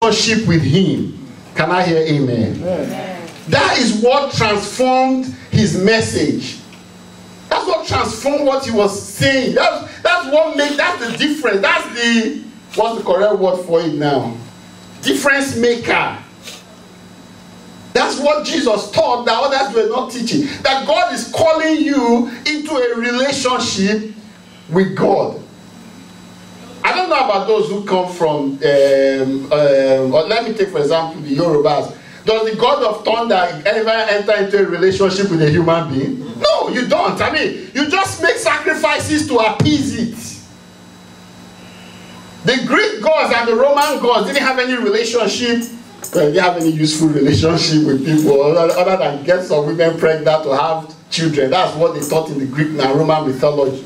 relationship with him. Can I hear amen? Amen? That is what transformed his message. That's what transformed what he was saying. That's what made, that's the difference. That's the, what's the correct word for it now? Difference maker. That's what Jesus taught that others were not teaching. That God is calling you into a relationship with God. I don't know about those who come from, let me take for example the Yorubas. Does the God of thunder ever enter into a relationship with a human being? No, you don't. I mean, you just make sacrifices to appease it. The Greek gods and the Roman gods didn't have any relationship. Well, they didn't have any useful relationship with people other than get some women pregnant to have children. That's what they taught in the Greek and Roman mythology.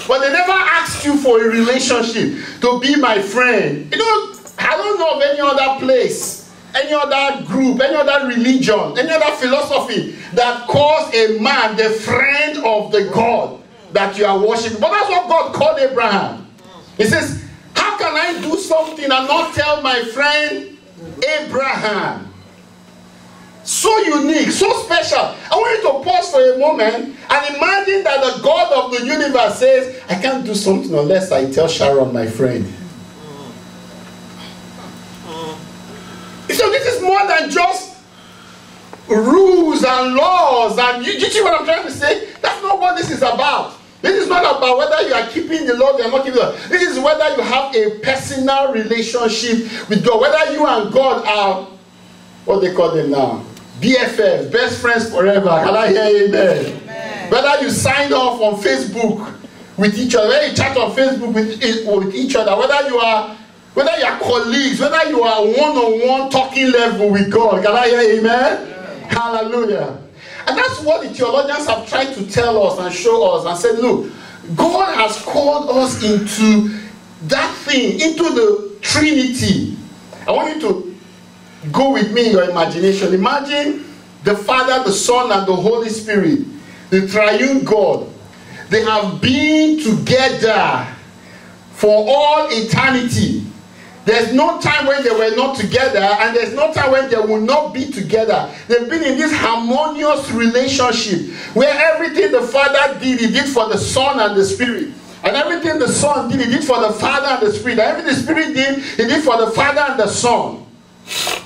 But they never asked you for a relationship to be my friend. You know, I don't know of any other place, any other group, any other religion, any other philosophy that calls a man the friend of the God that you are worshiping. But that's what God called Abraham. He says, how can I do something and not tell my friend Abraham? So unique, so special. I want you to pause for a moment and imagine that the God of the universe says, I can't do something unless I tell Sharon, my friend. So this is more than just rules and laws. And you see what I'm trying to say? That's not what this is about. This is not about whether you are keeping the law or not keeping the law. This is whether you have a personal relationship with God. Whether you and God are, what they call them now, BFFs, best friends forever. Can I hear amen? Amen? Whether you sign off on Facebook with each other, whether you chat on Facebook with each other, whether you are colleagues, whether you are one-on-one talking level with God. Can I hear amen? Amen? Hallelujah. And that's what the theologians have tried to tell us and show us and said, look, God has called us into that thing, into the Trinity. I want you to go with me in your imagination. Imagine the Father, the Son, and the Holy Spirit, the triune God. They have been together for all eternity. There's no time when they were not together, and there's no time when they will not be together. They've been in this harmonious relationship where everything the Father did, he did for the Son and the Spirit. And everything the Son did, he did for the Father and the Spirit. And everything the Spirit did, he did for the Father and the Son.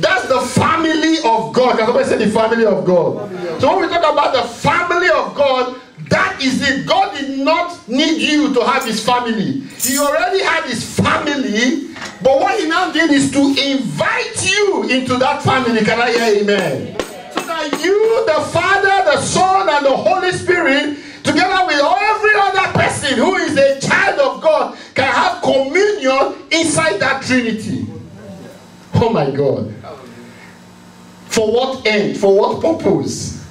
That's the family of God. Can somebody say the family of God? So when we talk about the family of God, that is it. God did not need you to have his family. He already had his family. But what he now did is to invite you into that family. Can I hear amen? So that you, the Father, the Son, and the Holy Spirit, together with every other person who is a child of God, can have communion inside that Trinity. Oh my God. For what end? For what purpose?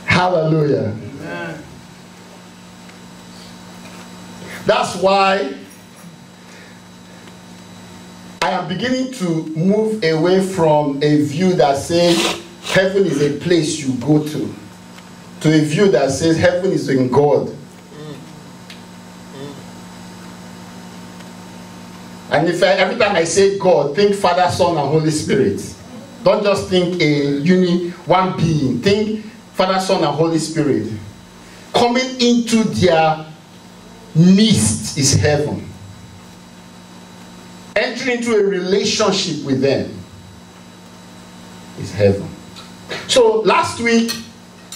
Hallelujah. Amen. That's why I am beginning to move away from a view that says heaven is a place you go to a view that says heaven is in God. And if every time I say God, think Father, Son, and Holy Spirit. Don't just think one being. Think Father, Son, and Holy Spirit. Coming into their midst is heaven. Entering into a relationship with them is heaven. So last week,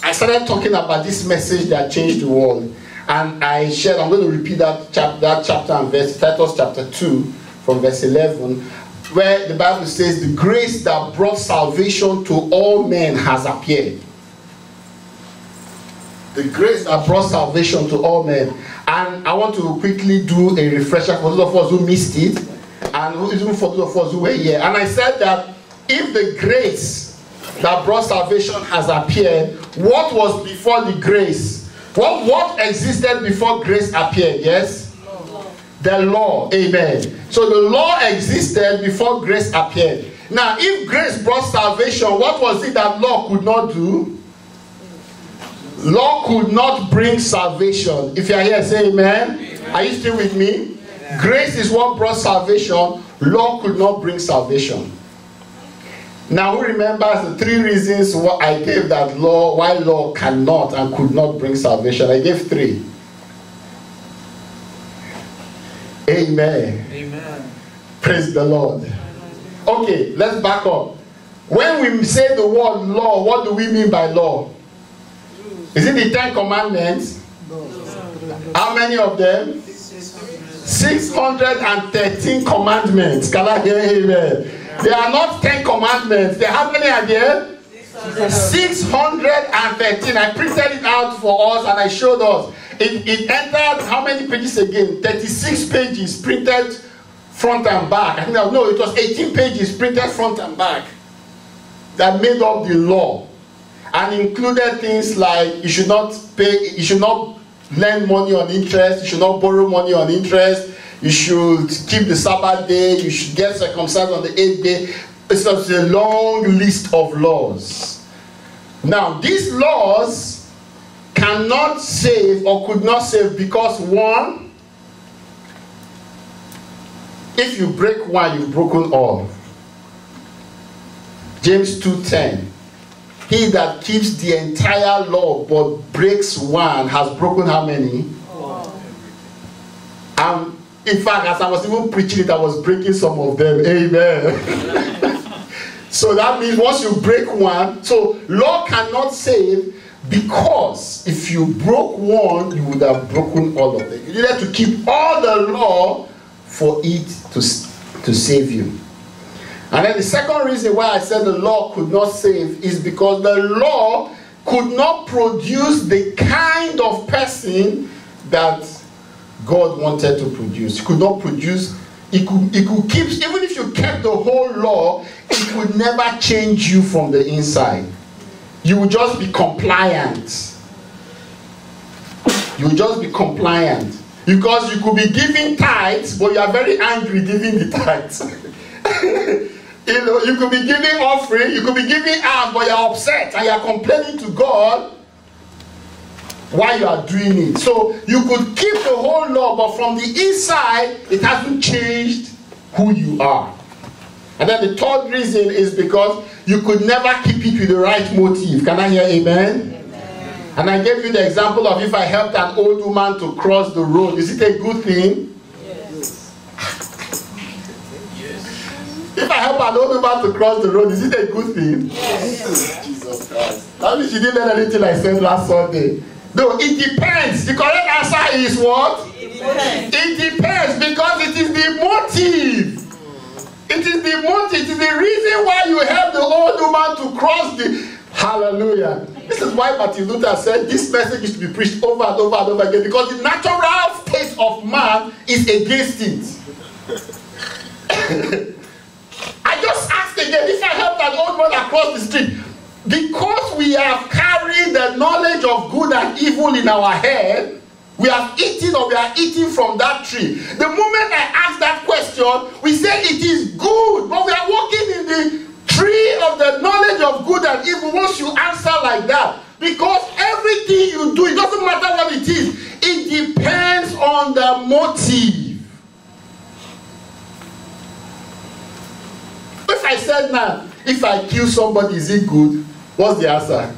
I started talking about this message that changed the world. And I shared, I'm going to repeat that chapter and verse, Titus chapter 2. From verse 11, where the Bible says, the grace that brought salvation to all men has appeared. The grace that brought salvation to all men. And I want to quickly do a refresher for those of us who missed it, and even for those of us who were here. And I said that if the grace that brought salvation has appeared, what was before the grace? What existed before grace appeared? Yes? The law. Amen. So the law existed before grace appeared. Now, if grace brought salvation, what was it that law could not do? Law could not bring salvation. If you are here, say amen. Amen. Are you still with me? Amen. Grace is what brought salvation. law could not bring salvation. Now who remembers the 3 reasons what I gave that law, why law cannot and could not bring salvation? I gave 3. Amen. Amen. Praise the Lord. Okay, let's back up. When we say the word law, what do we mean by law? Is it the 10 commandments? How many of them? 613 commandments. Can I hear amen? They are not 10 commandments. How many are there? 613. I printed it out for us and I showed us. It entered how many pages again? 36 pages printed front and back. I think no, it was 18 pages printed front and back that made up the law and included things like you should not lend money on interest, you should not borrow money on interest, you should keep the Sabbath day, you should get circumcised on the 8th day. It's just a long list of laws. Now, these laws cannot save or could not save because 1, if you break one, you've broken all. James 2:10. He that keeps the entire law but breaks one has broken how many? In fact, as I was even preaching it, I was breaking some of them. Amen. So that means once you break one, so law cannot save because if you broke one, you would have broken all of them. You needed to keep all the law for it to save you. And then the second reason why I said the law could not save is because the law could not produce the kind of person that God wanted to produce. It could not produce, it could keep, even if you kept the whole law, it would never change you from the inside. You would just be compliant. You would just be compliant. Because you could be giving tithes, but you are very angry giving the tithes. You know, you could be giving offering, you could be giving alms, but you are upset and you are complaining to God while you are doing it. So you could keep the whole law, but from the inside, it hasn't changed who you are. And then the third reason is because you could never keep it with the right motive. Can I hear amen? Amen. And I gave you the example of if I helped an old woman to cross the road. Is it a good thing? If I help an old woman to cross the road, is it a good thing? Yes. Jesus Christ. That means she didn't learn anything I said last Sunday. No, it depends. The correct answer is what? It depends. It depends because it is the motive. It is the motive. It is the reason why you help the old woman to cross the... Hallelujah. This is why Martin Luther said this message is to be preached over and over and over again because the natural state of man is against it. I just asked again, if I helped an old man across the street, because we have carried the knowledge of good and evil in our head, we have eaten or we are eating from that tree. The moment I ask that question, we say it is good, but we are walking in the tree of the knowledge of good and evil once you answer like that. Because everything you do, it doesn't matter what it is, it depends on the motive. If I said now, if I kill somebody, is it good? What's the answer?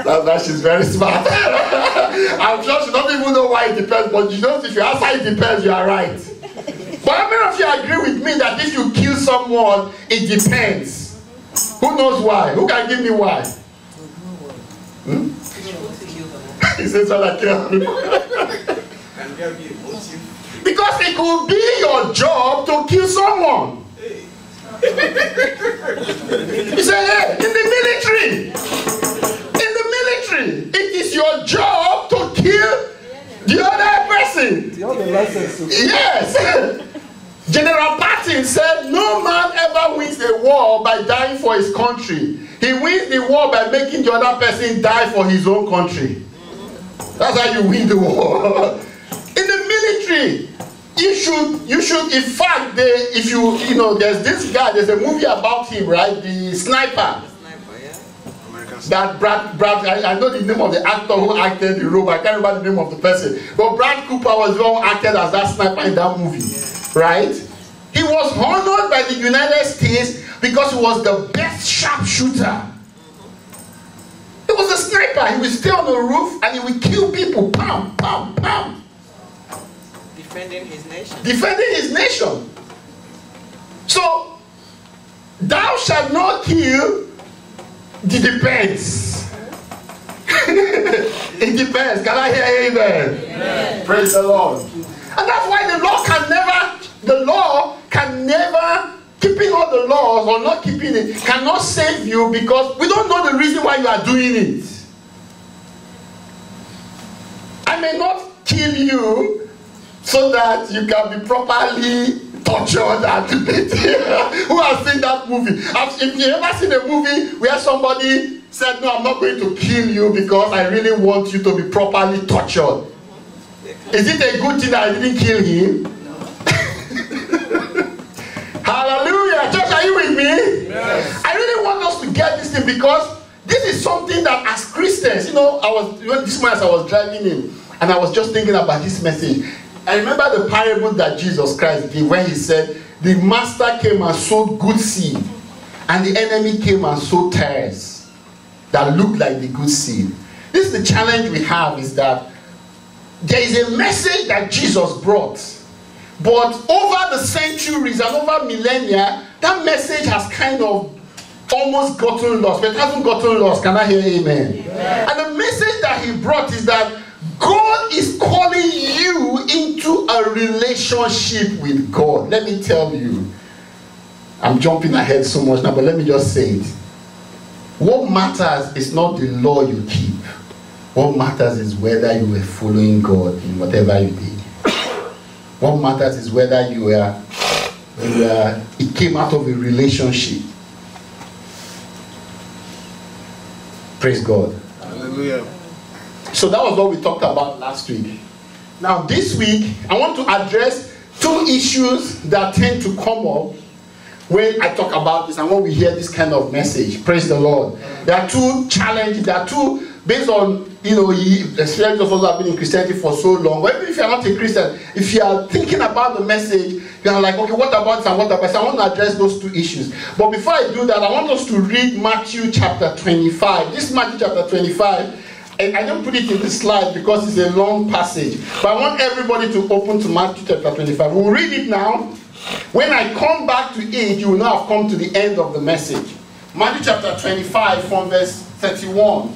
That she's very smart. I'm sure she doesn't even know why it depends, but you know, if you answer it depends, you are right. But how many of you agree with me that if you kill someone, it depends? Who knows why? Who can give me why? He says, well, I kill people. Because it could be your job to kill someone. You say, hey, in the military, it is your job to kill the other person. Yes. General Patton said, no man ever wins a war by dying for his country. He wins the war by making the other person die for his own country. That's how you win the war. In the military, you should, in fact, if you know, there's this guy, there's a movie about him, right? The sniper. that Brad, I know the name of the actor who acted the role, but I can't remember the name of the person. But Brad Cooper was the one who acted as that sniper in that movie, right? He was honored by the United States because he was the best sharpshooter. He was a sniper. He would stay on the roof and he would kill people. Pam, pam, pam. Defending his nation. Defending his nation. So, thou shalt not kill. It depends. It depends. Can I hear amen? Amen? Praise the Lord. And that's why the law can never, keeping all the laws or not keeping it, cannot save you, because we don't know the reason why you are doing it. I may not kill you so that you can be properly tortured and who has seen that movie? If you ever seen a movie where somebody said, no, I'm not going to kill you because I really want you to be properly tortured, is it a good thing that I didn't kill him? No. Hallelujah. Church, are you with me? Yes. I really want us to get this thing, because this is something that as Christians, this morning as I was driving in, and I was just thinking about this message. I remember the parable that Jesus Christ gave when he said, the master came and sowed good seed, and the enemy came and sowed tares that looked like the good seed. This is the challenge we have, is that there is a message that Jesus brought, but over the centuries and over millennia, that message has kind of almost gotten lost, but it hasn't gotten lost. Can I hear amen? Amen. And the message that he brought is that God is calling you into a relationship with God. Let me tell you, I'm jumping ahead so much now, but let me just say it. What matters is not the law you keep. What matters is whether you were following God in whatever you did. What matters is whether it came out of a relationship. Praise God. Hallelujah. So that was what we talked about last week. Now this week, I want to address two issues that tend to come up when I talk about this and when we hear this kind of message. Praise the Lord. There are two challenges. There are two, based on, especially those of us who have been in Christianity for so long. Well, even if you are not a Christian, if you are thinking about the message, you are like, okay, what about this and what about this? I want to address those two issues. But before I do that, I want us to read Matthew chapter 25. This Matthew chapter 25, and I don't put it in the slide because it's a long passage. But I want everybody to open to Matthew chapter 25. We'll read it now. When I come back to it, you will now have come to the end of the message. Matthew chapter 25 from verse 31.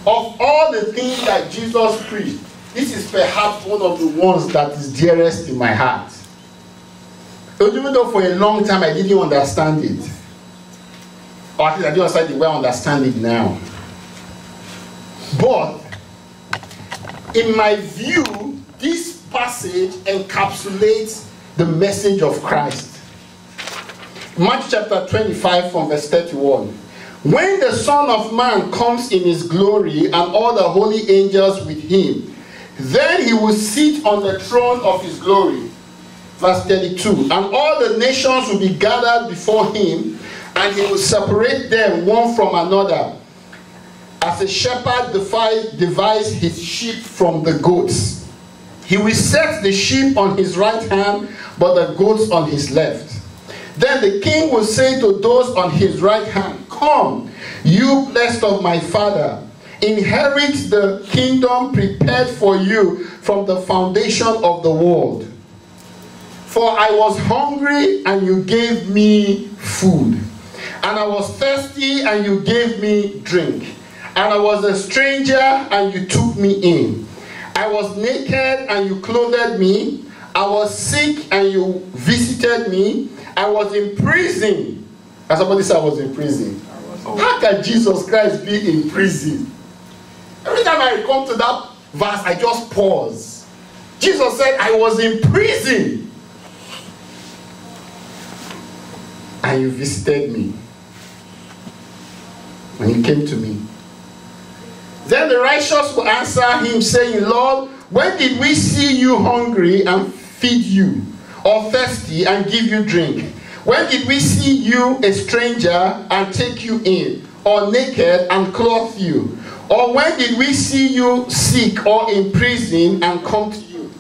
Of all the things that Jesus preached, this is perhaps one of the ones that is dearest in my heart. Even though for a long time I didn't understand it. Or at least I didn't understand the way I understand it now. But, in my view, this passage encapsulates the message of Christ. Matthew chapter 25 from verse 31. When the Son of Man comes in his glory and all the holy angels with him, then he will sit on the throne of his glory. Verse 32. And all the nations will be gathered before him, and he will separate them one from another, as a shepherd divides his sheep from the goats. He will set the sheep on his right hand, but the goats on his left. Then the king will say to those on his right hand, come, you blessed of my Father, inherit the kingdom prepared for you from the foundation of the world. For I was hungry, and you gave me food, and I was thirsty, and you gave me drink. And I was a stranger, and you took me in. I was naked, and you clothed me. I was sick, and you visited me. I was in prison. And somebody said I was in prison. How can Jesus Christ be in prison? Every time I come to that verse, I just pause. Jesus said, I was in prison, and you visited me. When you came to me. Then the righteous will answer him, saying, Lord, when did we see you hungry and feed you, or thirsty and give you drink? When did we see you a stranger and take you in, or naked and clothe you? Or when did we see you sick or in prison and come to you?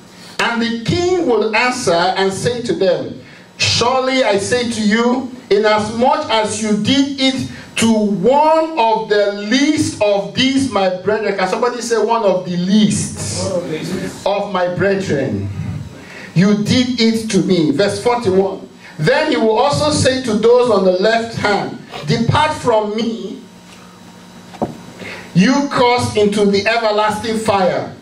And the king will answer and say to them, surely I say to you, inasmuch as you did it to one of the least of these my brethren. Can somebody say one of the least of my brethren? You did it to me. Verse 41. Then he will also say to those on the left hand, depart from me, you cursed, into the everlasting fire,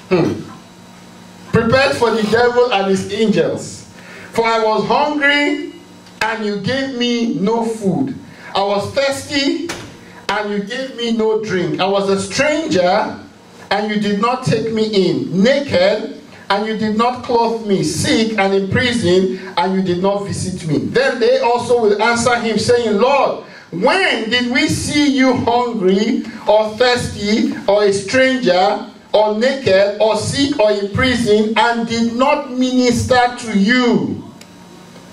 prepared for the devil and his angels. For I was hungry, and you gave me no food. I was thirsty, and you gave me no drink. I was a stranger, and you did not take me in. Naked, and you did not clothe me. Sick and in prison, and you did not visit me. Then they also will answer him, saying, Lord, when did we see you hungry, or thirsty, or a stranger, or naked, or sick, or in prison, and did not minister to you?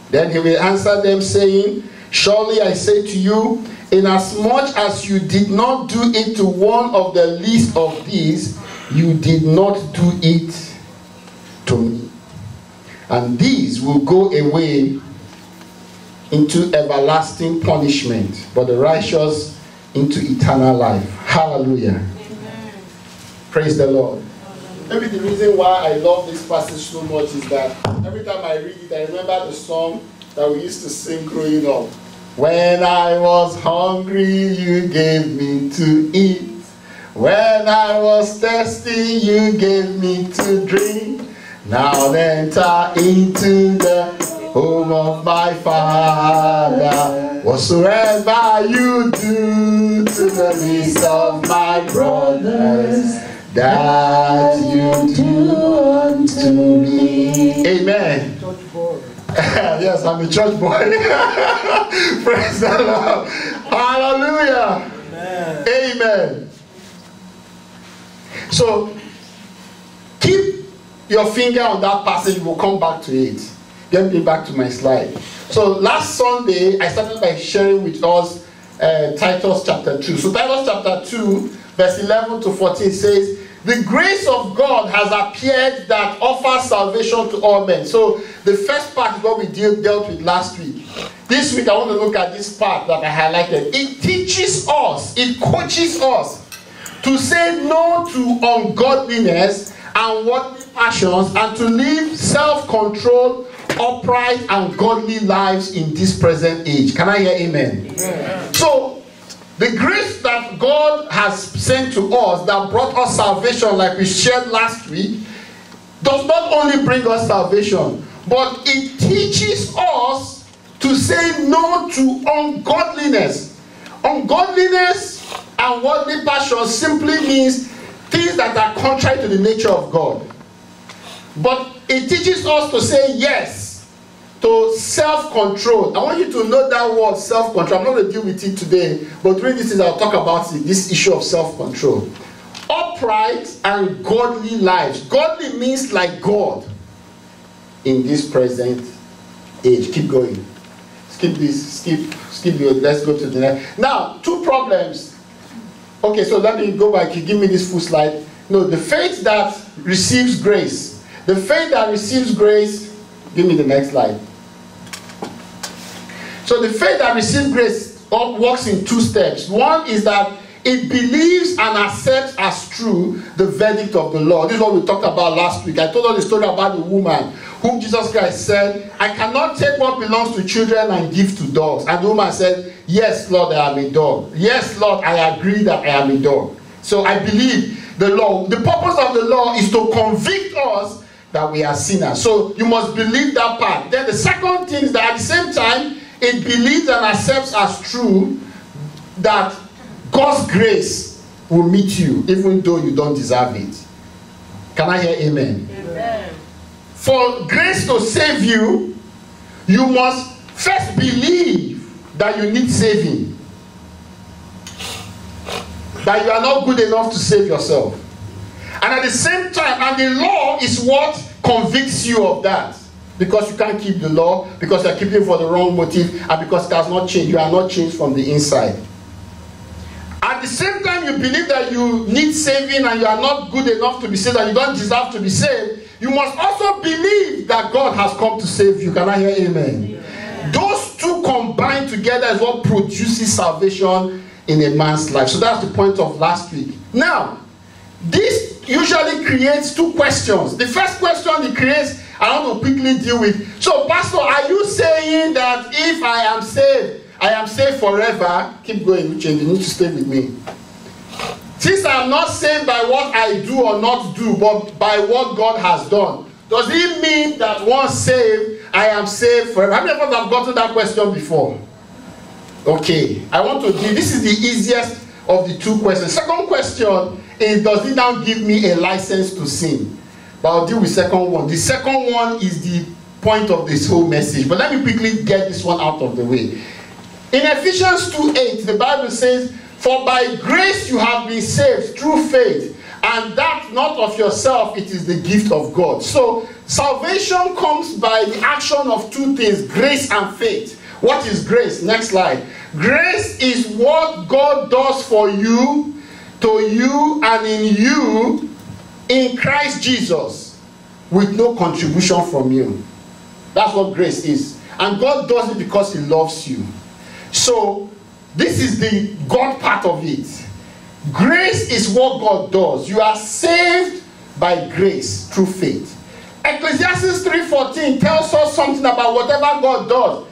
Then he will answer them, saying, surely I say to you, inasmuch as you did not do it to one of the least of these, you did not do it to me. And these will go away into everlasting punishment, but the righteous into eternal life. Hallelujah. Amen. Praise the Lord. Maybe the reason why I love this passage so much is that every time I read it, I remember the song that we used to sing growing up. When I was hungry, you gave me to eat. When I was thirsty, you gave me to drink. Now enter into the home of my Father. Whatsoever you do to the least of my brothers, that you do unto me. Amen. Yes, I'm a church boy. Praise the Lord. Hallelujah. Amen. Amen. So, keep your finger on that passage. We'll come back to it. Get me back to my slide. So, last Sunday, I started by sharing with us Titus chapter 2. So, Titus chapter 2, verse 11 to 14 says, the grace of God has appeared that offers salvation to all men. So the first part is what we dealt with last week. This week I want to look at this part that I highlighted. It teaches us, it coaches us to say no to ungodliness and worldly passions and to live self-controlled, upright and godly lives in this present age. Can I hear amen? Amen. So the grace that God has sent to us that brought us salvation, like we shared last week, does not only bring us salvation, but it teaches us to say no to ungodliness. Ungodliness and worldly passion simply means things that are contrary to the nature of God. But it teaches us to say yes to self-control. I want you to know that word, self-control. I'm not going to deal with it today, but during this, I'll talk about it, this issue of self-control. Upright and godly lives. Godly means like God in this present age. Keep going. Skip this. Skip. Let's go to the next. Now, two problems. Okay, so let me go back. You give me this full slide. No, the faith that receives grace. The faith that receives grace. Give me the next slide. So the faith that receives grace works in two steps. One is that it believes and accepts as true the verdict of the law. This is what we talked about last week. I told you the story about the woman whom Jesus Christ said, I cannot take what belongs to children and give to dogs. And the woman said, yes, Lord, I am a dog. Yes, Lord, I agree that I am a dog. So I believe the law. The purpose of the law is to convict us that we are sinners. So you must believe that part. Then the second thing is that at the same time, it believes and accepts as true that God's grace will meet you even though you don't deserve it. Can I hear amen? Amen. For grace to save you, you must first believe that you need saving. That you are not good enough to save yourself. And at the same time, and the law is what convicts you of that. Because you can't keep the law, because you are keeping it for the wrong motive, and because it has not changed. You are not changed from the inside. at the same time you believe that you need saving and you are not good enough to be saved and you don't deserve to be saved, you must also believe that God has come to save you. Can I hear amen? Those two combined together is what produces salvation in a man's life. So that's the point of last week. Now, this usually creates two questions. The first question it creates, I want to quickly deal with. So, Pastor, are you saying that if I am saved forever? Keep going, Uche, you need to stay with me. Since I am not saved by what I do or not do, but by what God has done, does it mean that once saved, I am saved forever? How many of us have gotten that question before? Okay, I want to do, this is the easiest of the two questions. Second question is, does it now give me a license to sin? But I'll deal with second one. The second one is the point of this whole message. But let me quickly get this one out of the way. In Ephesians 2:8, the Bible says, for by grace you have been saved through faith, and that not of yourself, it is the gift of God. So salvation comes by the action of two things, grace and faith. What is grace? Next slide. Grace is what God does for you, to you, and in you in Christ Jesus with no contribution from you. That's what grace is. And God does it because he loves you. So this is the God part of it. Grace is what God does. You are saved by grace through faith. Ecclesiastes 3:14 tells us something about whatever God does.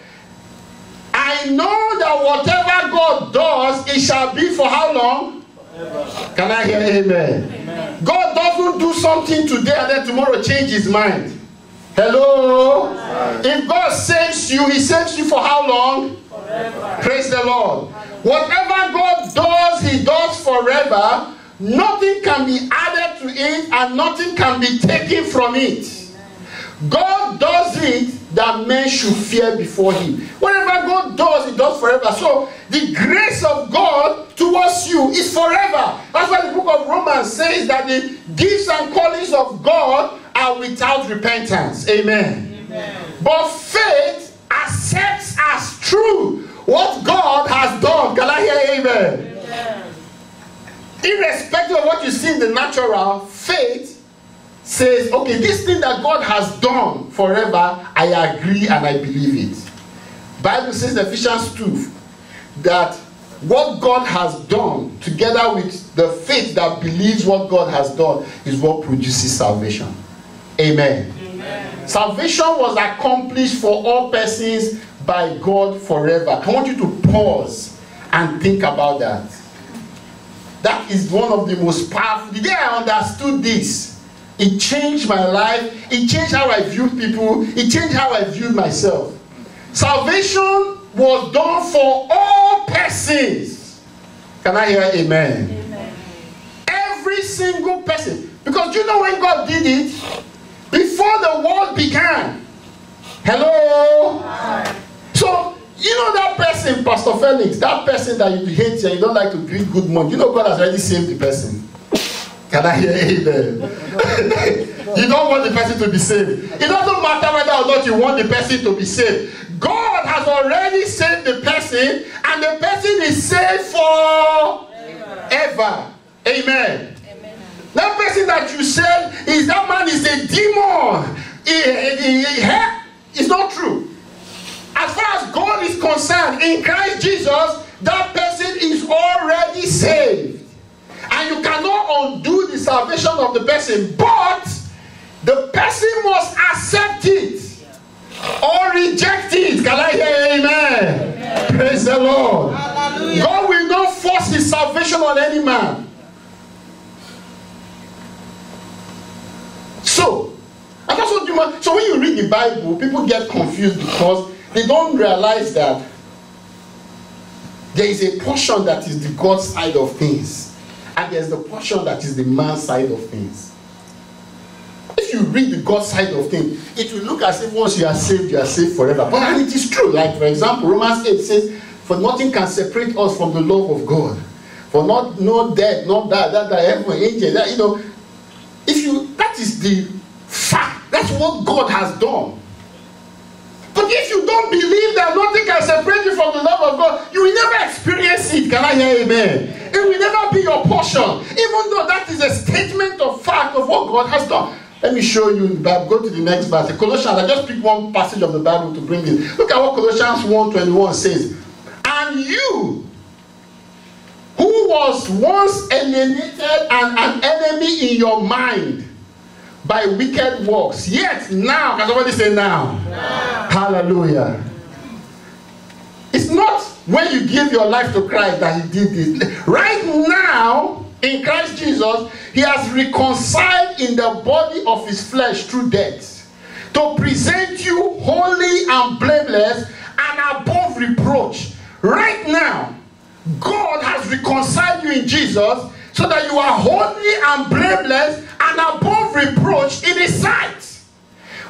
I know that whatever God does, it shall be for how long? Forever. Can I hear amen? Amen? God doesn't do something today and then tomorrow change his mind. Hello? If God saves you, he saves you for how long? Forever. Praise the Lord. Whatever God does, he does forever. Nothing can be added to it and nothing can be taken from it. God does it that men should fear before him. Whatever God does, he does forever. So the grace of God towards you is forever. That's why the book of Romans says that the gifts and callings of God are without repentance. Amen. Amen. But faith accepts as true what God has done. Can I hear amen? Amen. Irrespective of what you see in the natural, faith says, okay, this thing that God has done forever, I agree and I believe it. Bible says in Ephesians 2 that what God has done together with the faith that believes what God has done is what produces salvation. Amen. Amen. Salvation was accomplished for all persons by God forever. I want you to pause and think about that. That is one of the most powerful. The day I understood this, it changed my life. It changed how I viewed people. It changed how I viewed myself. Salvation was done for all persons. Can I hear amen? Amen. Every single person. Because you know when God did it, before the world began. Hello? Hi. So, you know that person, Pastor Felix, that person that you hate and you don't like to greet good morning, you know God has already saved the person. Can I hear amen? You don't want the person to be saved. It doesn't matter whether or not you want the person to be saved. God has already saved the person and the person is saved forever. Amen. That person that you said is that man is a demon. It's not true. As far as God is concerned, in Christ Jesus, that person is already saved. And you cannot undo the salvation of the person, but the person must accept it or reject it. Can I hear amen? Amen. Praise the Lord. Hallelujah. God will not force his salvation on any man. So when you read the Bible, people get confused because they don't realize that there is a portion that is the God side of things. And there's the portion that is the man side of things. If you read the God side of things, it will look as if once you are saved forever. But and it is true. Like, for example, Romans 8 says, for nothing can separate us from the love of God. For no death, no that heaven, angel, that, you know. That is the fact. That's what God has done. But if you don't believe that nothing can separate you from the love of God, you will never experience it. Can I hear amen? It will never be your portion. Even though that is a statement of fact of what God has done. Let me show you in the Bible. Go to the next verse. Colossians, I just picked one passage of the Bible to bring it. Look at what Colossians 1:21 says. And you, who was once alienated and an enemy in your mind by wicked works, yet now, can somebody say now? Hallelujah. It's not when you give your life to Christ that he did this. Right now, in Christ Jesus, he has reconciled in the body of his flesh through death to present you holy and blameless and above reproach. Right now, God has reconciled you in Jesus so that you are holy and blameless and above reproach in his sight.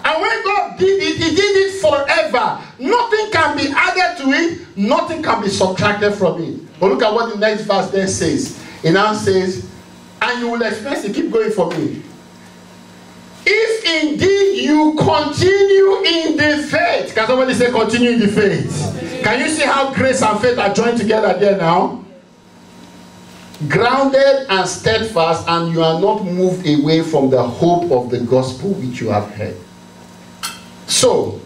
And when God did it, he did it forever. Nothing can be added to it. Nothing can be subtracted from it. But look at what the next verse then says. It now says, and you will experience it. Keep going for me. If indeed you continue in the faith. Can somebody say continue in the faith? Can you see how grace and faith are joined together there now? Grounded and steadfast, and you are not moved away from the hope of the gospel which you have heard. So,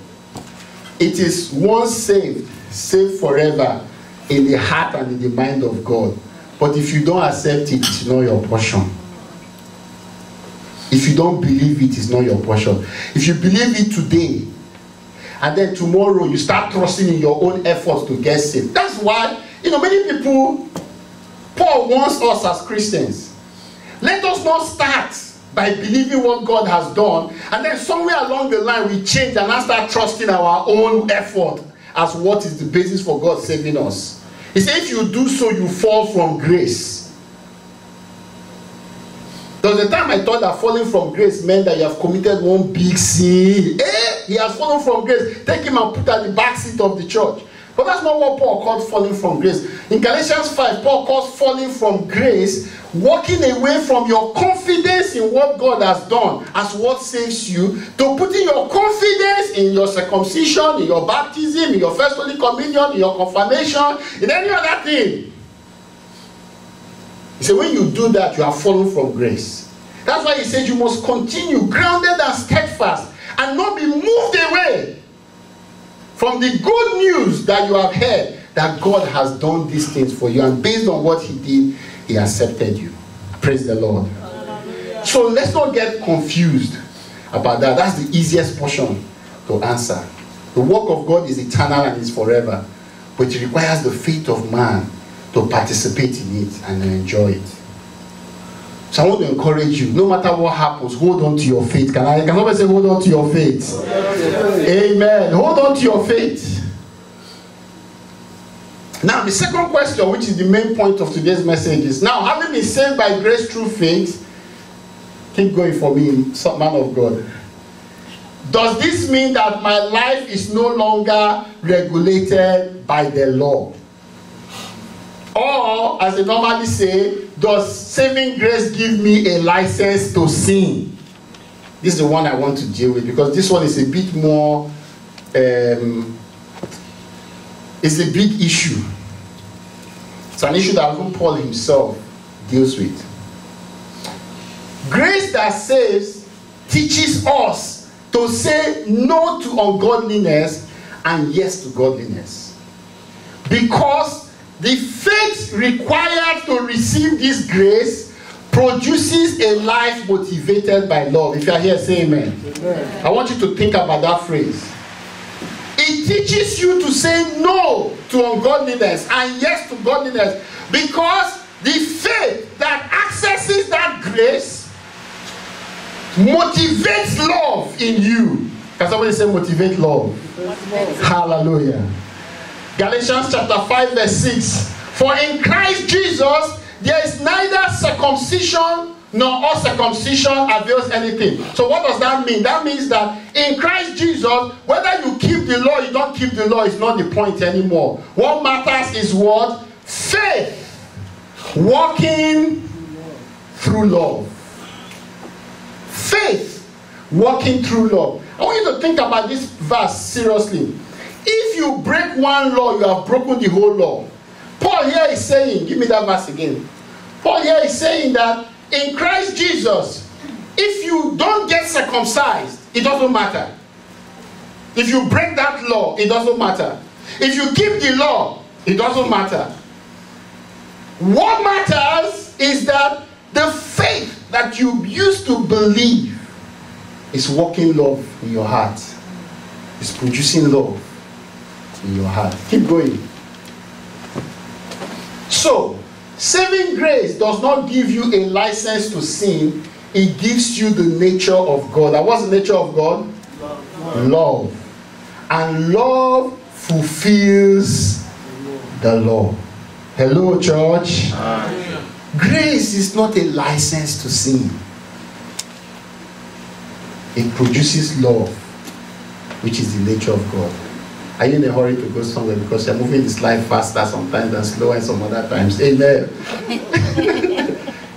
it is once saved, saved forever in the heart and in the mind of God. But if you don't accept it, it's not your portion. If you don't believe it, it's not your portion. If you believe it today, and then tomorrow you start trusting in your own efforts to get saved. That's why, many people, Paul wants us as Christians. Let us not start by believing what God has done, and then somewhere along the line we change and now start trusting our own effort as what is the basis for God saving us. He said if you do so, you fall from grace. There was a time I thought that falling from grace meant that you have committed one big sin. He has fallen from grace. Take him and put at the back seat of the church. But that's not what Paul called falling from grace. In Galatians 5, Paul calls falling from grace walking away from your confidence in what God has done as what saves you, to putting your confidence in your circumcision, in your baptism, in your first Holy Communion, in your confirmation, in any other thing. He said when you do that, you are fallen from grace. That's why he said you must continue grounded and steadfast and not be moved away from the good news that you have heard, that God has done these things for you, and based on what he did, he accepted you. Praise the Lord. So let's not get confused about that. That's the easiest portion to answer. The work of God is eternal and is forever, but it requires the faith of man to participate in it and enjoy it. So I want to encourage you, no matter what happens, hold on to your faith. Can somebody say hold on to your faith? Amen. Hold on to your faith. Now the second question, which is the main point of today's message, is now having been saved by grace through faith, keep going for me, man of God. Does this mean that my life is no longer regulated by the law? Or, as they normally say, does saving grace give me a license to sin? This is the one I want to deal with, because this one is a bit more, it's a big issue. It's an issue that even Paul himself deals with. Grace that saves teaches us to say no to ungodliness and yes to godliness. Because the faith required to receive this grace produces a life motivated by love. If you are here, say amen. Amen. I want you to think about that phrase. It teaches you to say no to ungodliness and yes to godliness, because the faith that accesses that grace motivates love in you. Can somebody say motivate love? Hallelujah. Galatians chapter 5 verse 6. For in Christ Jesus there is neither circumcision nor uncircumcision avails anything. So what does that mean? That means that in Christ Jesus, whether you keep the law or you don't keep the law is not the point anymore. What matters is what? Faith. Walking through love. Faith. Walking through love. I want you to think about this verse seriously. If you break one law, you have broken the whole law. Paul here is saying, give me that verse again. Paul here is saying that in Christ Jesus, if you don't get circumcised, it doesn't matter. If you break that law, it doesn't matter. If you keep the law, it doesn't matter. What matters is that the faith that you used to believe is working love in your heart. It's producing love in your heart. Keep going. So, saving grace does not give you a license to sin. It gives you the nature of God. And what's the nature of God? Love. And love fulfills the law. Hello, church. Grace is not a license to sin. It produces love, which is the nature of God. Are you in a hurry to go somewhere? Because you're moving this life faster sometimes and slower and some other times. Amen.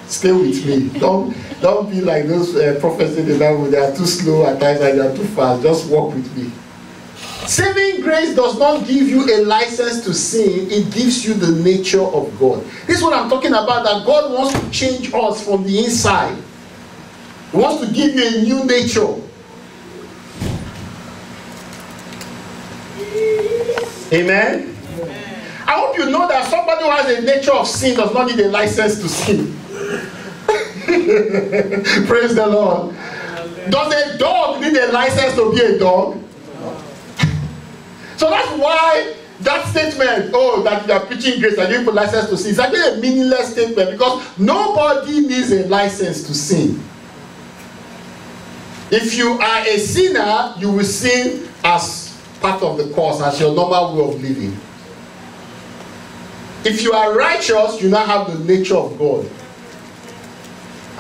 Stay with me. Don't be like those prophets in the Bible. They are too slow at times and they are too fast. Just walk with me. Saving grace does not give you a license to sin. It gives you the nature of God. This is what I'm talking about, that God wants to change us from the inside. He wants to give you a new nature. Amen? I hope you know that somebody who has a nature of sin does not need a license to sin. Praise the Lord. Does a dog need a license to be a dog? So that's why that statement, oh, that you are preaching grace and you put license to sin, is actually a meaningless statement, because nobody needs a license to sin. If you are a sinner, you will sin as part of the course, as your normal way of living. If you are righteous, you now have the nature of God.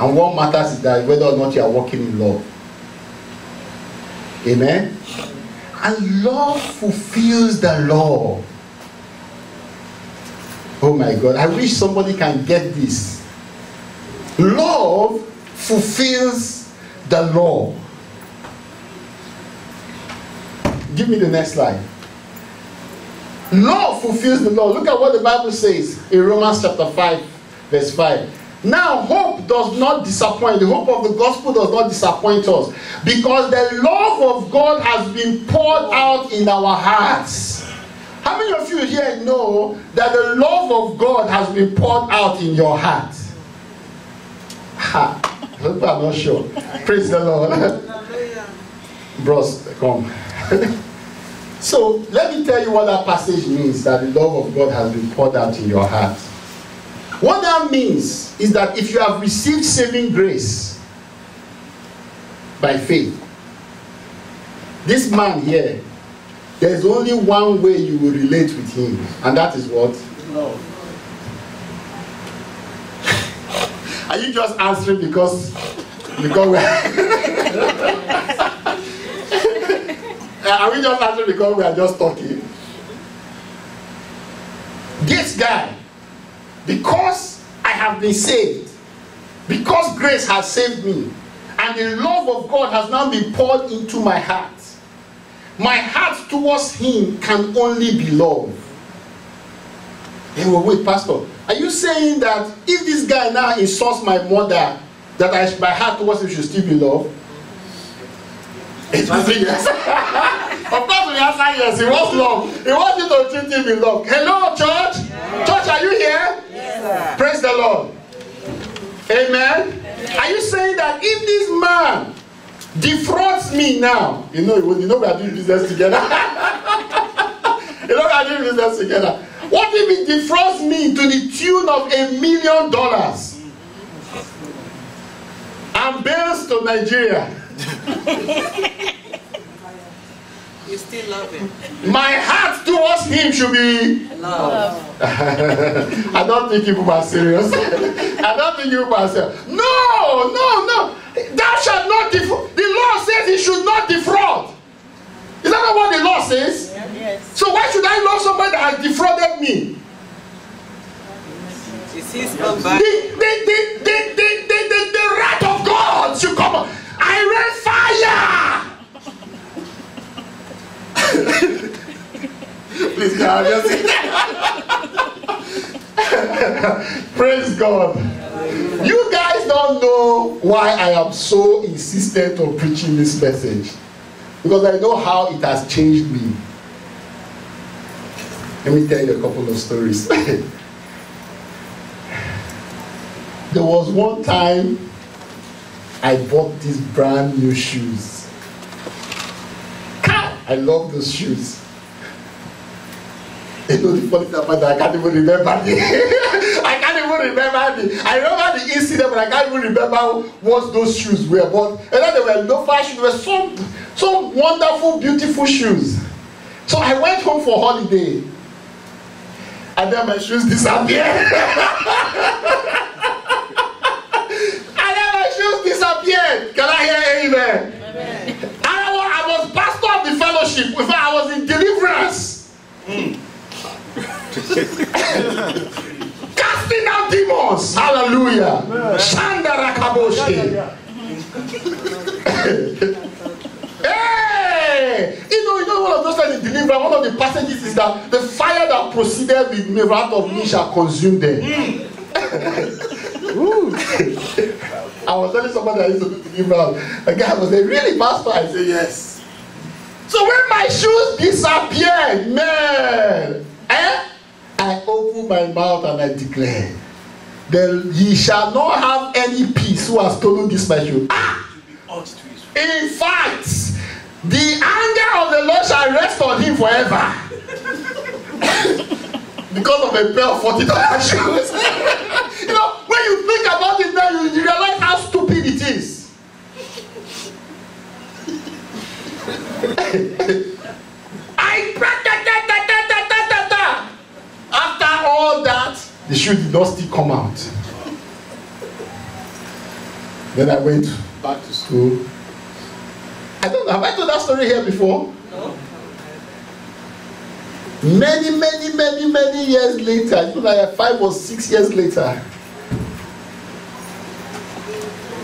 And what matters is that whether or not you are walking in love. Amen? And love fulfills the law. Oh my God, I wish somebody can get this. Love fulfills the law. Give me the next slide. Love fulfills the law. Look at what the Bible says in Romans chapter 5, verse 5. Now, hope does not disappoint. The hope of the gospel does not disappoint us, because the love of God has been poured out in our hearts. How many of you here know that the love of God has been poured out in your heart? I'm not sure. Praise the Lord. Bros, come. So, let me tell you what that passage means, that the love of God has been poured out in your heart. What that means is that if you have received saving grace by faith, this man here, there's only one way you will relate with him, and that is what? Love. Are you just answering because we're are we just answering because we are just talking? This guy, because I have been saved, because grace has saved me, and the love of God has now been poured into my heart towards him can only be love. Hey, well, wait, Pastor, are you saying that if this guy now insults my mother, that my heart towards him should still be love? It was a yes. Of course, we answer yes. He wants love. He wants you to treat him with love. Hello, church. Yes. Church, are you here? Yes, praise the Lord. Amen. Yes. Are you saying that if this man defrauds me now, you know we are doing business together. We are doing business together. What if he defrauds me to the tune of $1 million and bails to Nigeria? You still love him. My heart towards him should be love. I don't think you are serious. I don't think you are serious. No. Thou shalt not defraud. The law says he should not defraud. Is that not what the law says? Yes. So why should I love somebody that has defrauded me? The wrath of God should come on. I read fire. Please, God, just Praise God. You guys don't know why I am so insistent on preaching this message. Because I know how it has changed me. Let me tell you a couple of stories. There was one time I bought these brand new shoes. I love those shoes. You know the funny thing about that, I can't even remember I remember the incident, but I can't even remember what those shoes were. But and then there were no fashion. There were some wonderful, beautiful shoes. So I went home for holiday, and then my shoes disappeared. Can I hear amen? Amen. I was pastor of the fellowship. In fact, I was in deliverance. Casting out demons. Hallelujah. Shandara Kaboshke. Hey! You know one of those times in deliverance, one of the passages is that the fire that proceeded with me out of me shall consume them. I was telling somebody I used to do deliverance. A guy was like, really, pastor? I said, yes. So when my shoes disappeared, man, I opened my mouth and I declared, ye shall not have any peace who has stolen this my shoe. In fact, the anger of the Lord shall rest on him forever. Because of a pair of $40 shoes. You know, when you think about it now, you realize how stupid it is. After all that, the shoe did not still come out. Then I went back to school. I don't know, have I told that story here before? No. Many years later, I think like 5 or 6 years later,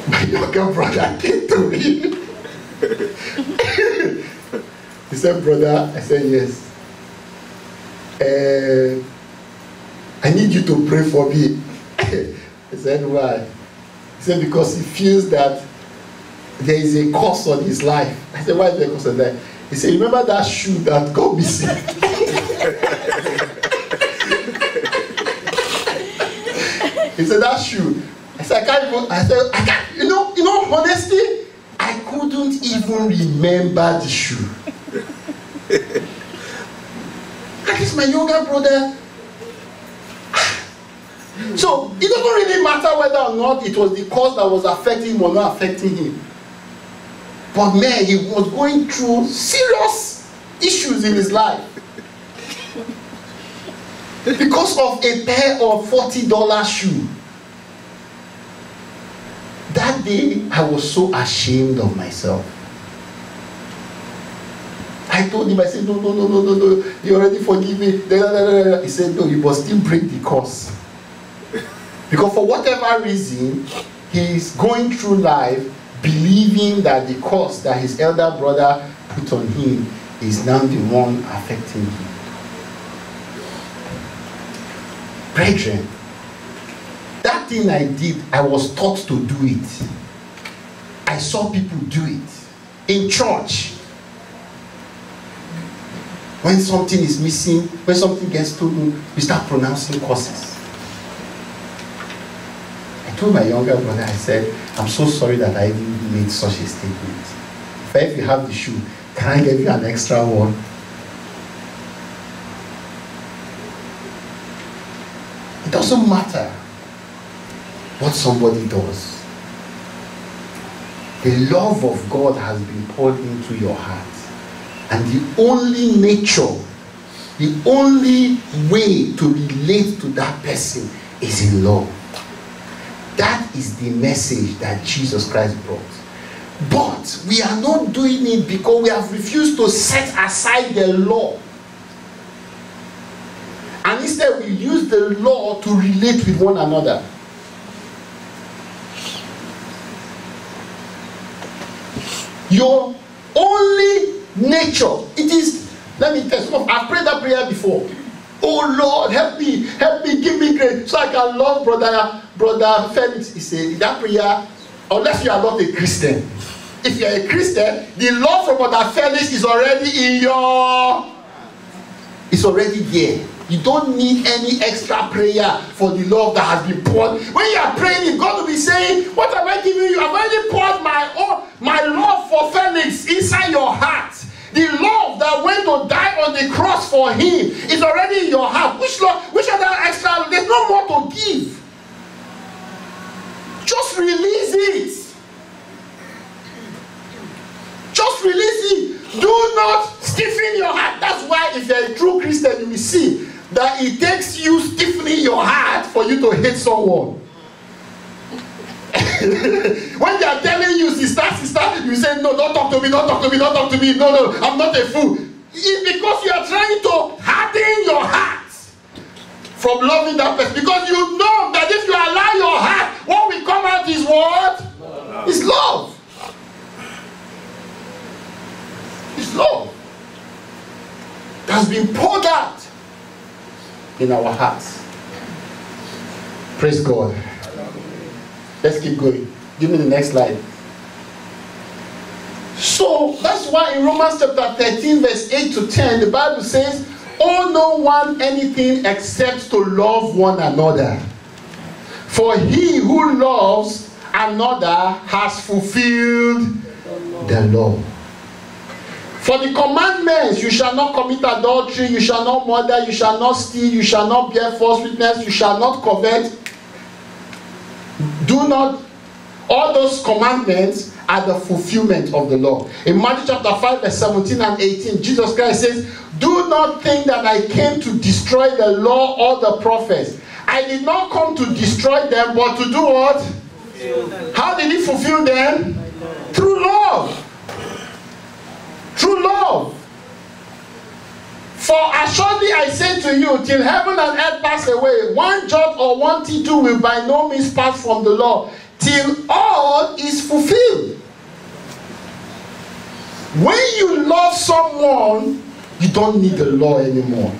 my younger brother came to me. He said, brother, I said, yes. I need you to pray for me. I said, why? He said, because he feels that there is a curse on his life. I said, why is there a curse on that? He said, remember that shoe that got missing? He said, that shoe. I said, I can't even, you know, honestly, I couldn't even remember the shoe. That is my younger brother. So, it doesn't really matter whether or not it was the cause that was affecting him or not affecting him. But man, he was going through serious issues in his life. Because of a pair of $40 shoes. That day, I was so ashamed of myself. I told him, I said, no, you already forgive me. He said, no, you must still break the curse. Because for whatever reason, he's going through life believing that the curse that his elder brother put on him is now the one affecting him. Brethren, that thing I did, I was taught to do it. I saw people do it in church. When something is missing, when something gets stolen, we start pronouncing curses. I told my younger brother, I said, I'm so sorry that I even made such a statement. If you have the shoe, can I give you an extra one? It doesn't matter what somebody does. The love of God has been poured into your heart. And the only nature, the only way to relate to that person is in love. That is the message that Jesus Christ brought. But we are not doing it because we have refused to set aside the law. And instead we use the law to relate with one another. Your only nature, it is, let me tell you, I've prayed that prayer before. Oh Lord, help me, give me grace so I can love brother Felix. He said that prayer, unless you are not a Christian. If you are a Christian, the love for brother Felix is already in your, it's already there. You don't need any extra prayer for the love that has been poured. When you are praying, God will be saying, what have I given you? I've already poured my love for Felix inside your heart. The love that went to die on the cross for him is already in your heart. Which other extra? There's no more to give. Just release it. Just release it. Do not stiffen your heart. That's why if you're a true Christian, you will see that it takes you stiffening your heart for you to hate someone. When they are telling you, sister, you say, no, don't talk to me, don't talk to me, don't talk to me. No, I'm not a fool. It's because you are trying to harden your heart from loving that person. Because you know that if you allow your heart, what will come out is what? It's love. It's love. That's been poured out in our hearts. Praise God. Let's keep going. Give me the next slide. So that's why in Romans chapter 13 verse 8 to 10 the Bible says, owe no one anything except to love one another. For he who loves another has fulfilled the law. For the commandments, you shall not commit adultery, you shall not murder, you shall not steal, you shall not bear false witness, you shall not covet. Do not, all those commandments are the fulfillment of the law. In Matthew chapter 5 verse 17 and 18, Jesus Christ says, do not think that I came to destroy the law or the prophets. I did not come to destroy them, but to do what? How did he fulfill them? Through love. Through love. For assuredly I say to you, till heaven and earth pass away, one jot or one tittle will by no means pass from the law, till all is fulfilled. When you love someone, you don't need the law anymore.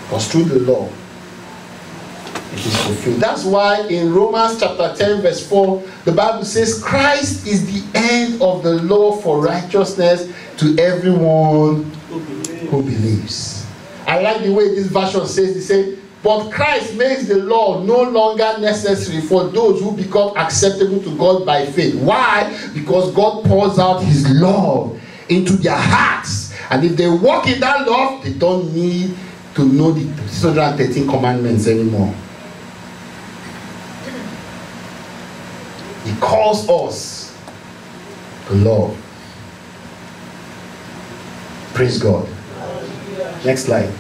Because through the law, it is fulfilled. That's why in Romans chapter 10 verse 4, the Bible says, Christ is the end of the law for righteousness to everyone who believes. I like the way this version says, it says, but Christ makes the law no longer necessary for those who become acceptable to God by faith. Why? Because God pours out his love into their hearts. And if they walk in that love, they don't need to know the 613 commandments anymore. He calls us to love. Praise God. Next slide.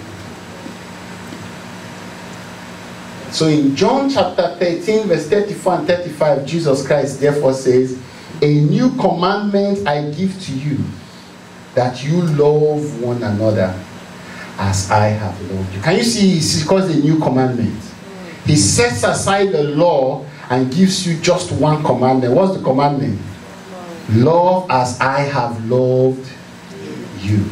So in John chapter 13 verse 34 and 35, Jesus Christ therefore says, a new commandment I give to you, that you love one another as I have loved you. Can you see he calls a new commandment? He sets aside the law and gives you just one commandment. What's the commandment? Love as I have loved you.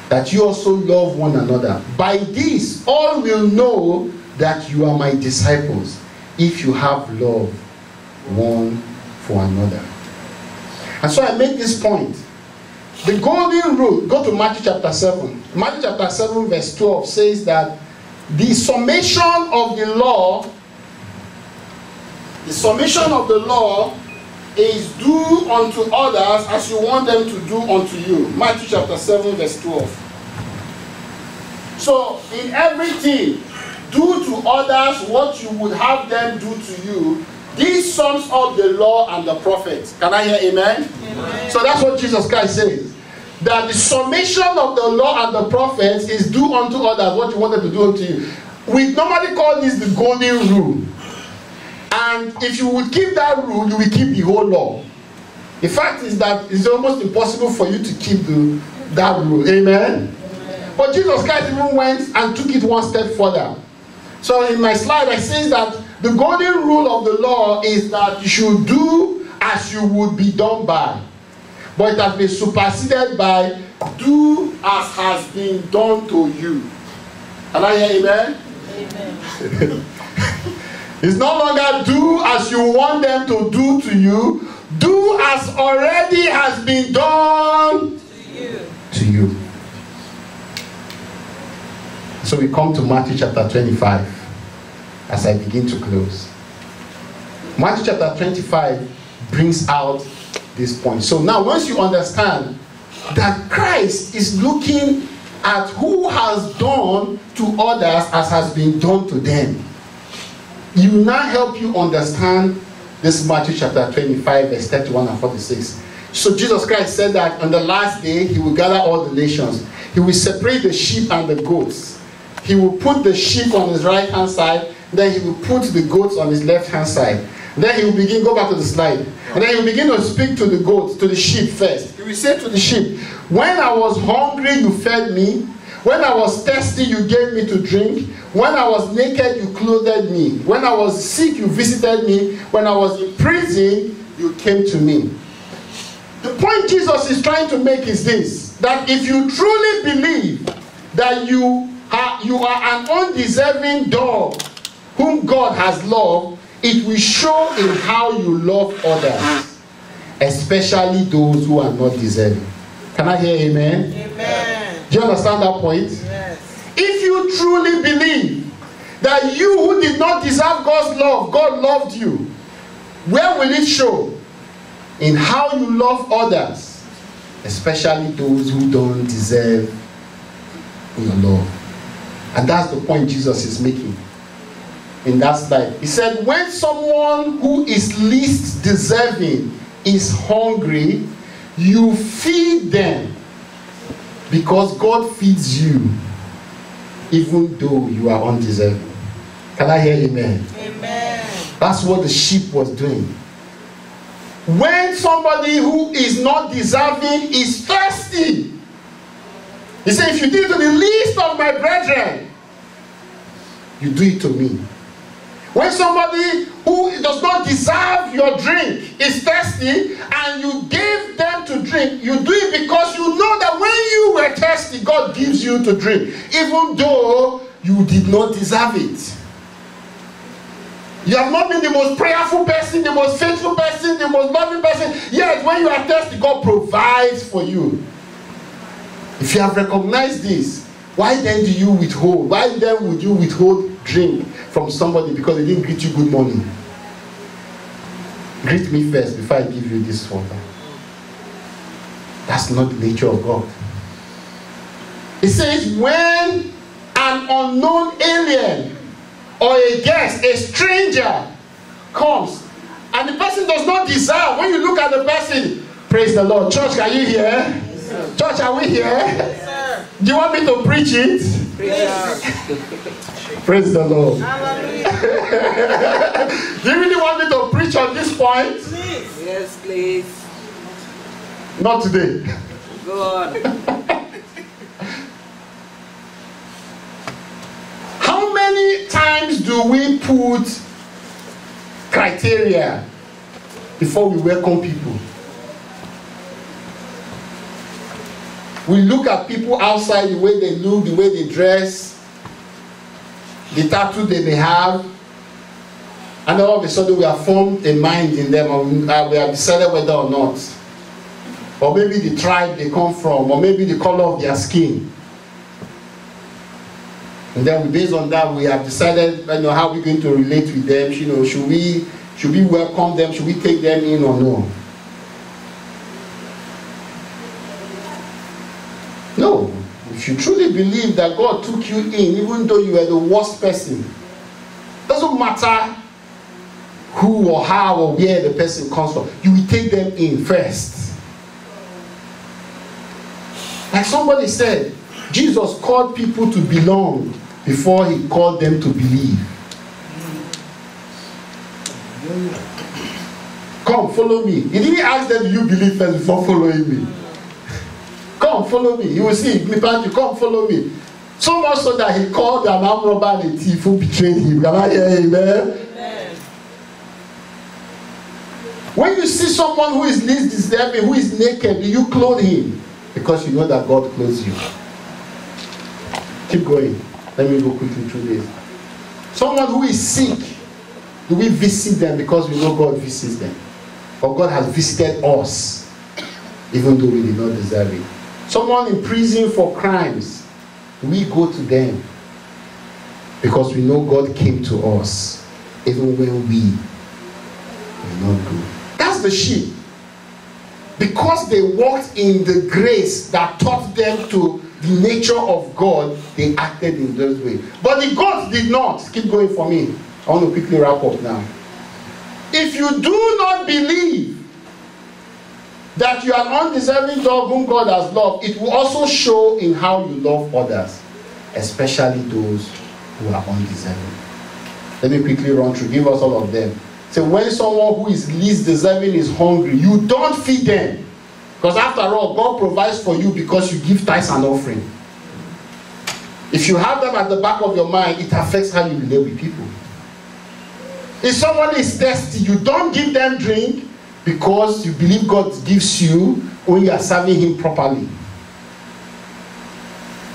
That you also love one another. By this, all will know that you are my disciples, if you have love one for another. And so I make this point. The golden rule, go to Matthew chapter 7. Matthew chapter 7 verse 12 says that the summation of the law is do unto others as you want them to do unto you. Matthew chapter 7 verse 12. So in everything, do to others what you would have them do to you. This sums up the law and the prophets. Can I hear amen? Amen. So that's what Jesus Christ says. That the summation of the law and the prophets is do unto others what you wanted to do unto you. We normally call this the golden rule. And if you would keep that rule, you will keep the whole law. The fact is that it's almost impossible for you to keep that rule. Amen? But Jesus Christ even went and took it one step further. So in my slide, I say that the golden rule of the law is that you should do as you would be done by. But it has been superseded by do as has been done to you. Can I hear amen? Amen. It's no longer do as you want them to do to you. Do as already has been done to you. So we come to Matthew chapter 25 as I begin to close. Matthew chapter 25 brings out this point. So now once you understand that Christ is looking at who has done to others as has been done to them, you now help you understand this Matthew chapter 25 verse 31 and 46. So Jesus Christ said that on the last day he will gather all the nations. He will separate the sheep and the goats. He will put the sheep on his right hand side, then he will put the goats on his left hand side. Then he will begin, go back to the slide, and then he will begin to speak to the goats, to the sheep first. He will say to the sheep, when I was hungry, you fed me. When I was thirsty, you gave me to drink. When I was naked, you clothed me. When I was sick, you visited me. When I was in prison, you came to me. The point Jesus is trying to make is this, that if you truly believe that you are an undeserving dog whom God has loved, it will show in how you love others, especially those who are not deserving. Can I hear amen? Amen. Do you understand that point? Yes. If you truly believe that you who did not deserve God's love, God loved you, where will it show? In how you love others, especially those who don't deserve your love. And that's the point Jesus is making in that slide. He said, when someone who is least deserving is hungry, you feed them, because God feeds you even though you are undeserving. Can I hear amen? Amen. That's what the sheep was doing. When somebody who is not deserving is thirsty, he said, if you do it to the least of my brethren, you do it to me. When somebody who does not deserve your drink is thirsty and you gave them to drink, you do it because you know that when you were thirsty, God gives you to drink, even though you did not deserve it. You have not been the most prayerful person, the most faithful person, the most loving person, yet when you are thirsty, God provides for you. If you have recognized this, why then do you withhold? Why then would you withhold drink from somebody because they didn't greet you good morning? Greet me first before I give you this water. That's not the nature of God. It says, when an unknown alien or a guest, a stranger comes, and the person does not deserve, when you look at the person, praise the Lord. Church, are you here? Yes, church, are we here? Yes, sir. Do you want me to preach it? Praise the Lord. Hallelujah. Do you really want me to preach on this point? Please. Yes, please. Not today. Go on. How many times do we put criteria before we welcome people? We look at people outside, the way they look, the way they dress, the tattoo they may have, and all of a sudden we have formed a mind in them, and we have decided whether or not, or maybe the tribe they come from, or maybe the color of their skin. And then based on that, we have decided, how we're going to relate with them. Should we welcome them? Should we take them in or no? No. If you truly believe that God took you in, even though you were the worst person, doesn't matter who or how or where the person comes from, you will take them in first. Like somebody said, Jesus called people to belong before he called them to believe. Come, follow me. He didn't ask them, do you believe first before following me? Come, follow me. You will see, come, follow me. So much so that he called an armed robber and a thief who betrayed him. Can I hear amen? Amen. When you see someone who is least deserving, who is naked, do you clothe him? The because you know that God clothes you. Keep going. Let me go quickly through this. Someone who is sick, do we visit them because we know God visits them? Or God has visited us, even though we did not deserve it? Someone in prison for crimes, do we go to them because we know God came to us, even when we did not go? That's the sheep. Because they walked in the grace that taught them to the nature of God, they acted in those ways. But the goats did not. Keep going for me. I want to quickly wrap up now. If you do not believe that you are an undeserving dog whom God has loved, it will also show in how you love others, especially those who are undeserving. Let me quickly run through. Give us all of them. So when someone who is least deserving is hungry, you don't feed them. Because after all, God provides for you because you give tithes and offering. If you have them at the back of your mind, it affects how you relate with people. If someone is thirsty, you don't give them drink because you believe God gives you when you are serving Him properly.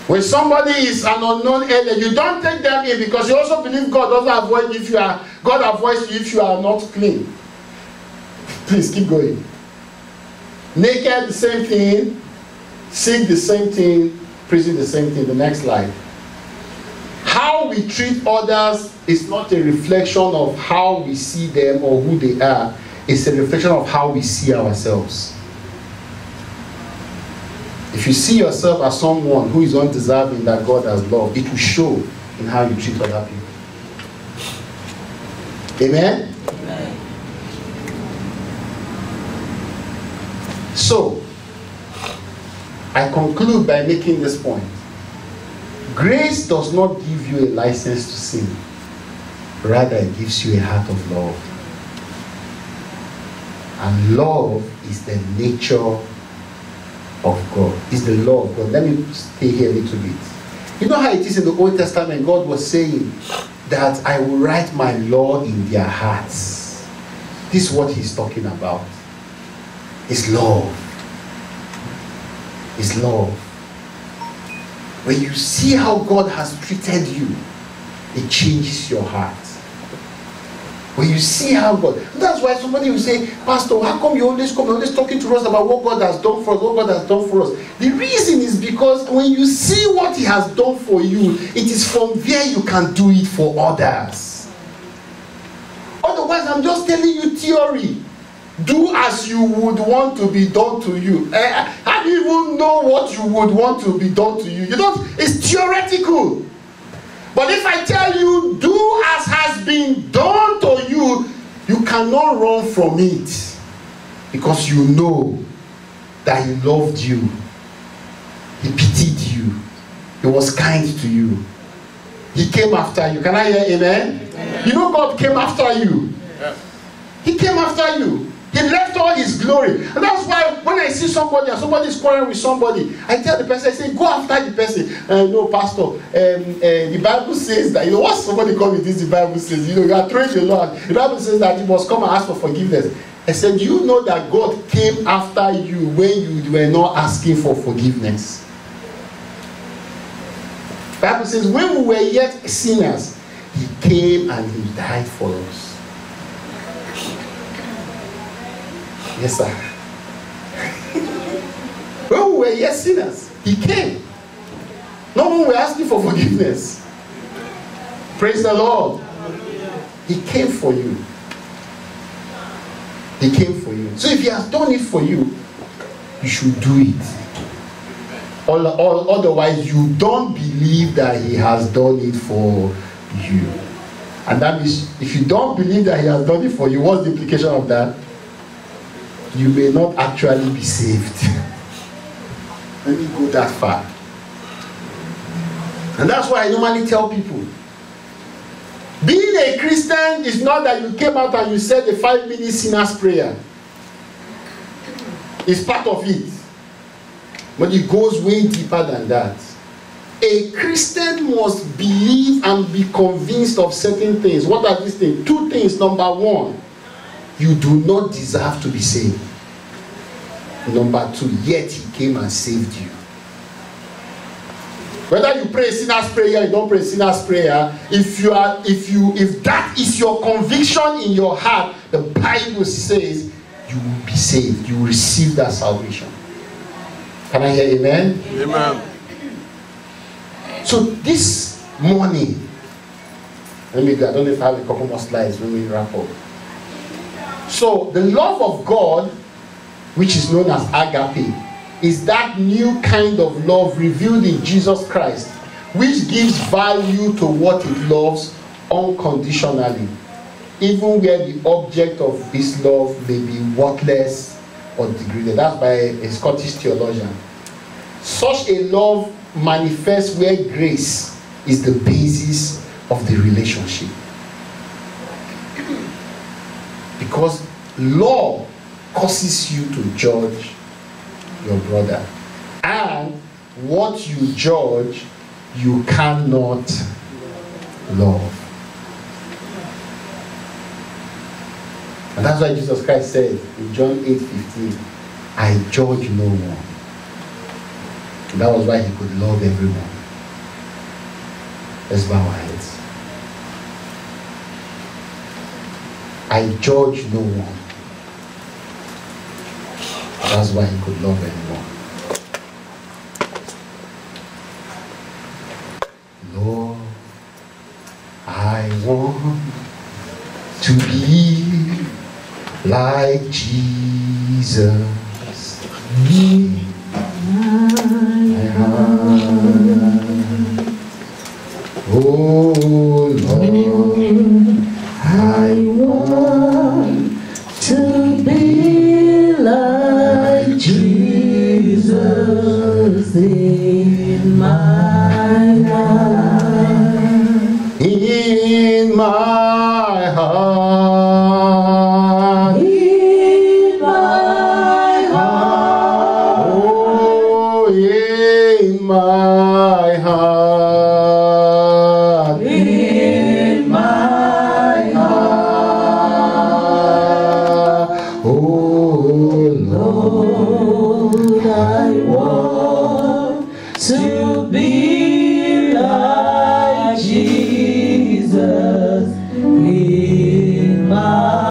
When somebody is an unknown alien, you don't take them in because you also believe God doesn't avoid if you are, God avoids you if you are not clean. Please keep going. Naked, the same thing. Sick, the same thing. Prison, the same thing. The next slide. How we treat others is not a reflection of how we see them or who they are. It's a reflection of how we see ourselves. If you see yourself as someone who is undeserving that God has loved, it will show in how you treat other people. Amen? Amen. So, I conclude by making this point. Grace does not give you a license to sin. Rather, it gives you a heart of love. And love is the nature of God. It's the law of God. Let me stay here a little bit. You know how it is in the Old Testament, God was saying that I will write my law in their hearts. This is what He's talking about. It's love. It's love. When you see how God has treated you, it changes your heart. When you see how God, that's why somebody will say, Pastor, how come you always come, you're always talking to us about what God has done for us, what God has done for us? The reason is because when you see what He has done for you, it is from there you can do it for others. Otherwise, I'm just telling you theory. Do as you would want to be done to you. How do you even know what you would want to be done to you? You don't, it's theoretical. But if I tell you, do as has been done to you, you cannot run from it. Because you know that He loved you. He pitied you. He was kind to you. He came after you. Can I hear amen? Amen. You know God came after you. Yeah. He came after you. He left all His glory. And that's why when I see somebody and somebody is quarreling with somebody, I tell the person, I say, go after the person. No, Pastor, the Bible says that, you know what somebody called me this, the Bible says, you know, you are throwing the Lord. The Bible says that you must come and ask for forgiveness. I said, do you know that God came after you when you were not asking for forgiveness? The Bible says, when we were yet sinners, He came and He died for us. Yes, sir. When we were yet sinners, He came. Not when we were asking for forgiveness. Praise the Lord. He came for you. He came for you. So if He has done it for you, you should do it. Otherwise, you don't believe that He has done it for you. And that means, if you don't believe that He has done it for you, what's the implication of that? You may not actually be saved. Let me go that far. And that's why I normally tell people, being a Christian is not that you came out and you said the 5-minute sinner's prayer. It's part of it. But it goes way deeper than that. A Christian must believe and be convinced of certain things. What are these things? 2 things. Number 1, you do not deserve to be saved. Number 2, yet he came and saved you. Whether you pray a sinner's prayer, you don't pray a sinner's prayer, if that is your conviction in your heart, the Bible says you will be saved. You will receive that salvation. Can I hear amen? Amen. So this morning, I don't know if I have a couple more slides when we wrap up. So the love of God, which is known as agape, is that new kind of love revealed in Jesus Christ, which gives value to what it loves unconditionally, even where the object of this love may be worthless or degraded. That's by a Scottish theologian. Such a love manifests where grace is the basis of the relationship. Because law causes you to judge your brother, and what you judge you cannot love. And that's why Jesus Christ said in John 8:15, I judge no one. And that was why he could love everyone. Let's bow our heads. I judge no one. That's why he could love anyone. Lord, I want to be like Jesus. Oh Lord, I want to be like Jesus in my heart. In my heart. In my heart. Oh, in my heart. In my heart. Oh, Lord, I want to be like Jesus.